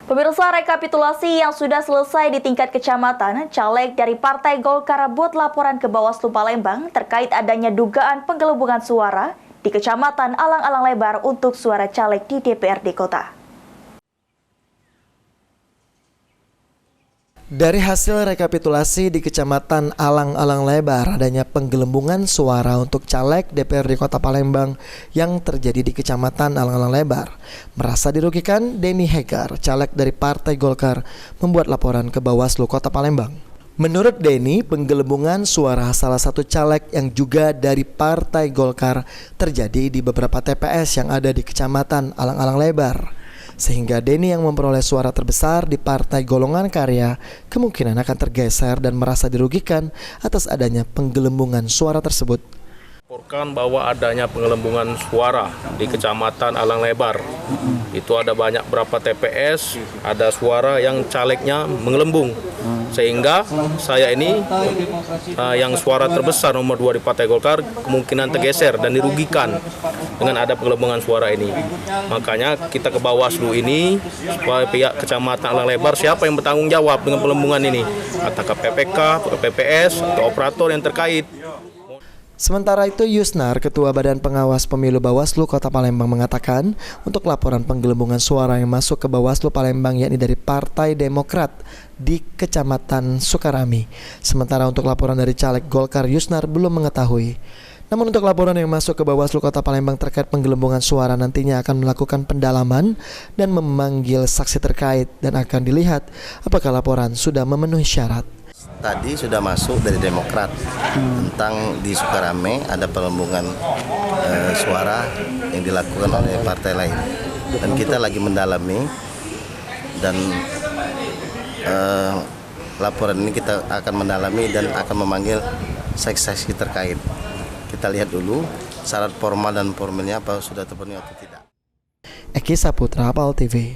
Pemirsa, rekapitulasi yang sudah selesai di tingkat kecamatan, caleg dari Partai Golkar buat laporan ke Bawaslu Palembang terkait adanya dugaan penggelembungan suara di Kecamatan Alang-Alang Lebar untuk suara caleg di DPRD Kota. Dari hasil rekapitulasi di Kecamatan Alang-Alang Lebar, adanya penggelembungan suara untuk caleg DPRD Kota Palembang yang terjadi di Kecamatan Alang-Alang Lebar. Merasa dirugikan, Denny Hegar, caleg dari Partai Golkar, membuat laporan ke Bawaslu Kota Palembang. Menurut Denny, penggelembungan suara salah satu caleg yang juga dari Partai Golkar terjadi di beberapa TPS yang ada di Kecamatan Alang-Alang Lebar. Sehingga Denny yang memperoleh suara terbesar di Partai Golongan Karya kemungkinan akan tergeser dan merasa dirugikan atas adanya penggelembungan suara tersebut. Laporkan bahwa adanya penggelembungan suara di Kecamatan Alang Lebar. Itu ada banyak berapa TPS, ada suara yang calegnya menggelembung. Sehingga saya ini yang suara terbesar nomor 2 di Partai Golkar kemungkinan tergeser dan dirugikan dengan ada penggelembungan suara ini. Makanya kita ke Bawaslu ini supaya pihak Kecamatan Alang Lebar siapa yang bertanggung jawab dengan penggelembungan ini, apakah PPK, PPS atau operator yang terkait. Sementara itu, Yusnar, Ketua Badan Pengawas Pemilu Bawaslu Kota Palembang mengatakan untuk laporan penggelembungan suara yang masuk ke Bawaslu Palembang yakni dari Partai Demokrat di Kecamatan Sukarami. Sementara untuk laporan dari caleg Golkar, Yusnar belum mengetahui. Namun untuk laporan yang masuk ke Bawaslu Kota Palembang terkait penggelembungan suara nantinya akan melakukan pendalaman dan memanggil saksi terkait dan akan dilihat apakah laporan sudah memenuhi syarat. Tadi sudah masuk dari Demokrat tentang di Sukarame ada penggelembungan suara yang dilakukan oleh partai lain, dan kita lagi mendalami dan laporan ini kita akan mendalami dan akan memanggil saksi-saksi terkait. Kita lihat dulu syarat formal dan formilnya apa sudah terpenuhi atau tidak. Eki Saputra, PAL TV.